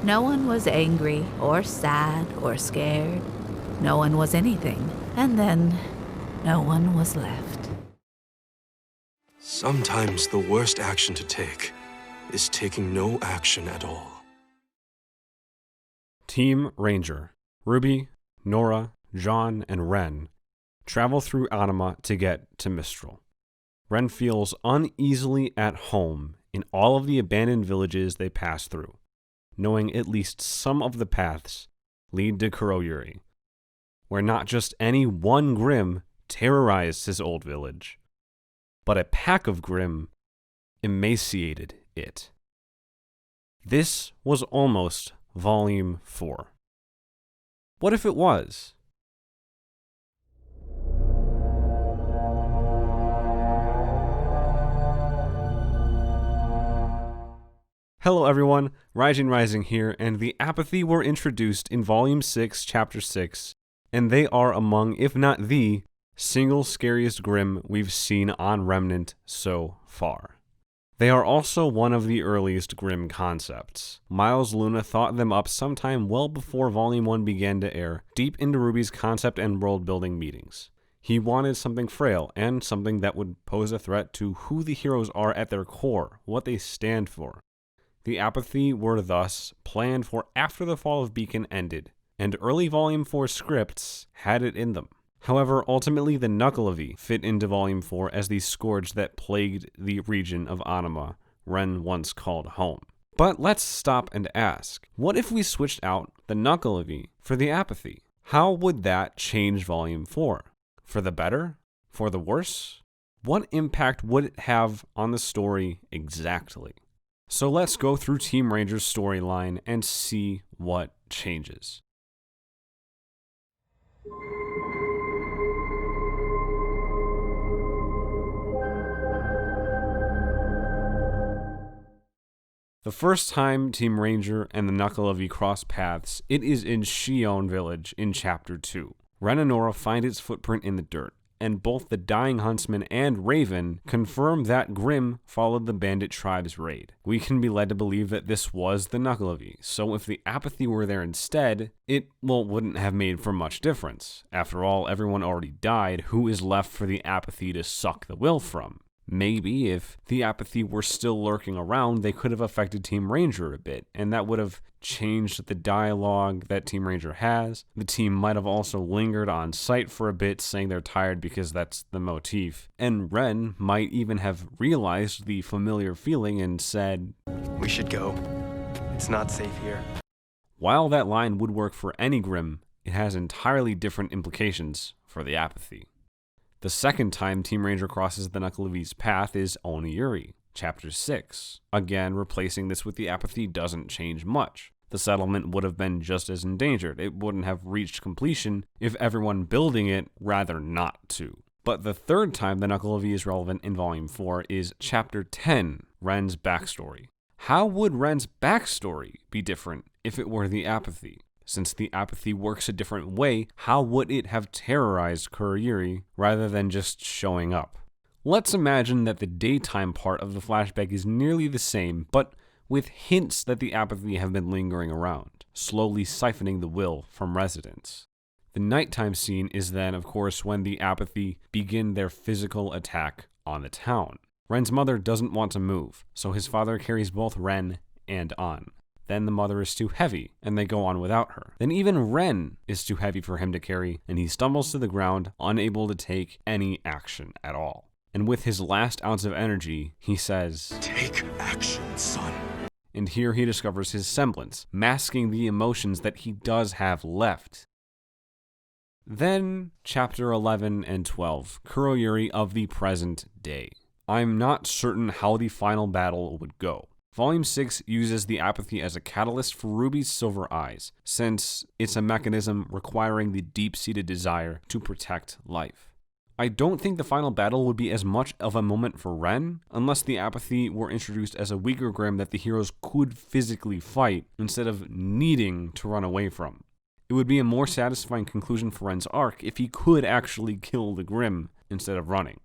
No one was angry or sad or scared. No one was anything. And then, no one was left. Sometimes the worst action to take is taking no action at all. Team Ranger, RWBY, Nora, John, and Ren travel through Anima to get to Mistral. Ren feels uneasily at home in all of the abandoned villages they pass through, knowing at least some of the paths lead to Kuroyuri, where not just any one grimm terrorized his old village, but a pack of grimm emaciated it. This was almost Volume 4. What if it was? Hello everyone, Rising here, and the Apathy were introduced in Volume 6, Chapter 6, and they are among, if not the, single scariest grimm we've seen on Remnant so far. They are also one of the earliest grimm concepts. Miles Luna thought them up sometime well before Volume 1 began to air, deep into RWBY's concept and world-building meetings. He wanted something frail, and something that would pose a threat to who the heroes are at their core, what they stand for. The Apathy were thus planned for after the fall of Beacon ended, and early Volume 4 scripts had it in them. However, ultimately the Nuckelavee fit into Volume 4 as the scourge that plagued the region of Anima Ren once called home. But let's stop and ask, what if we switched out the Nuckelavee for the Apathy? How would that change Volume 4? For the better? For the worse? What impact would it have on the story exactly? So let's go through Team Ranger's storyline and see what changes. The first time Team Ranger and the Nuckelavee cross paths, it is in Shion Village in Chapter 2. Ren and Nora find its footprint in the dirt, and both the Dying Huntsman and Raven confirm that Grimm followed the bandit tribe's raid. We can be led to believe that this was the Nuckelavee, so if the Apathy were there instead, it, wouldn't have made for much difference. After all, everyone already died. Who is left for the Apathy to suck the will from? Maybe if the Apathy were still lurking around, they could have affected Team Ranger a bit, and that would have changed the dialogue that Team Ranger has. The team might have also lingered on site for a bit, saying they're tired because that's the motif. And Ren might even have realized the familiar feeling and said, "We should go. It's not safe here." While that line would work for any grimm, it has entirely different implications for the Apathy. The second time Team Ranger crosses the Nuckelavee's path is Oniyuri, Chapter 6. Again, replacing this with the Apathy doesn't change much. The settlement would have been just as endangered. It wouldn't have reached completion if everyone building it rather not to. But the third time the Nuckelavee is relevant in Volume 4 is Chapter 10, Ren's backstory. How would Ren's backstory be different if it were the Apathy? Since the Apathy works a different way, how would it have terrorized Kuroyuri rather than just showing up? Let's imagine that the daytime part of the flashback is nearly the same, but with hints that the Apathy have been lingering around, slowly siphoning the will from residents. The nighttime scene is then, of course, when the Apathy begin their physical attack on the town. Ren's mother doesn't want to move, so his father carries both Ren and An. Then the mother is too heavy, and they go on without her. Then even Ren is too heavy for him to carry, and he stumbles to the ground, unable to take any action at all. And with his last ounce of energy, he says, "Take action, son." And here he discovers his semblance, masking the emotions that he does have left. Then, Chapter 11 and 12, Kuroyuri of the present day. I'm not certain how the final battle would go. Volume 6 uses the Apathy as a catalyst for RWBY's Silver Eyes, since it's a mechanism requiring the deep-seated desire to protect life. I don't think the final battle would be as much of a moment for Ren, unless the Apathy were introduced as a weaker grimm that the heroes could physically fight, instead of needing to run away from. It would be a more satisfying conclusion for Ren's arc if he could actually kill the grimm instead of running.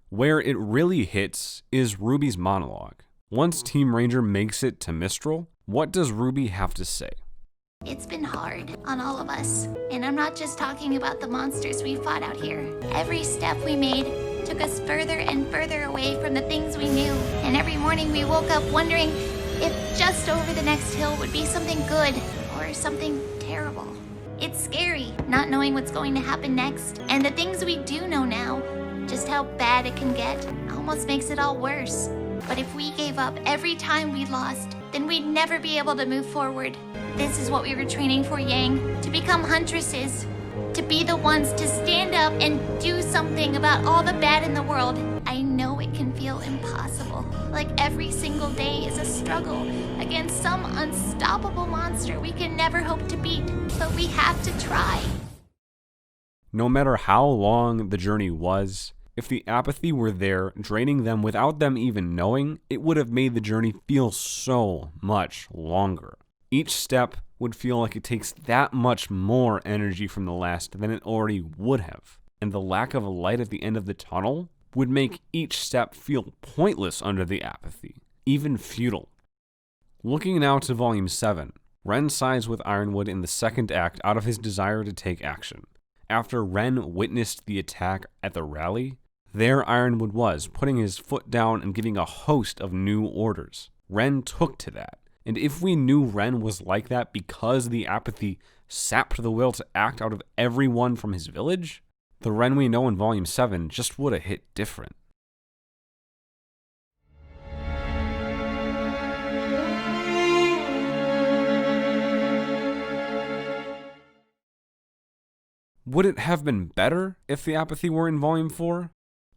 Where it really hits is RWBY's monologue. Once Team Ranger makes it to Mistral, What does RWBY have to say? It's been hard on all of us, and I'm not just talking about the monsters we fought out here. Every step we made took us further and further away from the things we knew, and every morning we woke up wondering if just over the next hill would be something good or something terrible. It's scary not knowing what's going to happen next, and the things we do know now, just how bad it can get, almost makes it all worse. But if we gave up every time we lost, then we'd never be able to move forward. This is what we were training for, Yang, to become huntresses, to be the ones to stand up and do something about all the bad in the world. I know it can feel impossible, like every single day is a struggle against some unstoppable monster we can never hope to beat, but we have to try. No matter how long the journey was, if the apathy were there, draining them without them even knowing, it would have made the journey feel so much longer. Each step would feel like it takes that much more energy from the last than it already would have. And the lack of a light at the end of the tunnel would make each step feel pointless under the apathy, even futile. Looking now to Volume 7, Ren sides with Ironwood in the second act out of his desire to take action. After Ren witnessed the attack at the rally, there Ironwood was, putting his foot down and giving a host of new orders. Ren took to that. And if we knew Ren was like that because the apathy sapped the will to act out of everyone from his village, the Ren we know in Volume 7 just would have hit different. Would it have been better if the apathy were in Volume 4?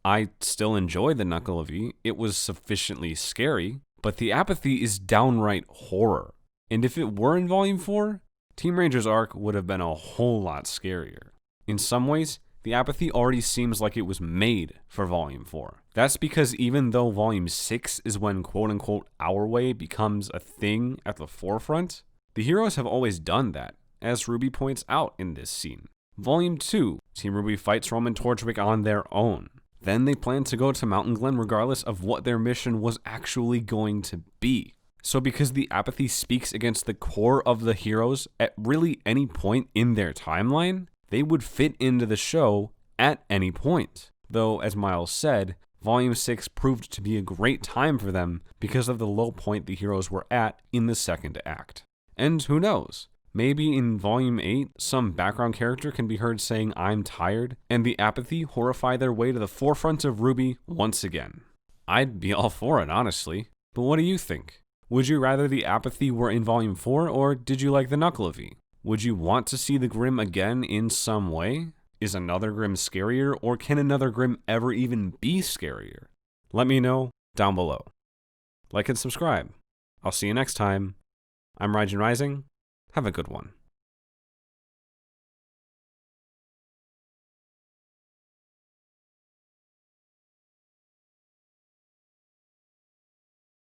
I still enjoy the Nuckelavee. It was sufficiently scary. But the apathy is downright horror. And if it were in Volume 4, Team Ranger's arc would have been a whole lot scarier. In some ways, the apathy already seems like it was made for Volume 4. That's because even though Volume 6 is when quote-unquote our way becomes a thing at the forefront, the heroes have always done that, as RWBY points out in this scene. Volume 2, Team RWBY fights Roman Torchwick on their own. Then they plan to go to Mountain Glen regardless of what their mission was actually going to be. So because the apathy speaks against the core of the heroes at really any point in their timeline, they would fit into the show at any point. Though, as Miles said, Volume 6 proved to be a great time for them because of the low point the heroes were at in the second act. And who knows? Maybe in Volume 8, some background character can be heard saying, "I'm tired," and the apathy horrify their way to the forefront of RWBY once again. I'd be all for it, honestly. But what do you think? Would you rather the apathy were in Volume 4, or did you like the Nuckelavee? Would you want to see the Grimm again in some way? Is another Grimm scarier, or can another Grimm ever even be scarier? Let me know down below. Like and subscribe. I'll see you next time. I'm Raijin Rising. Have a good one.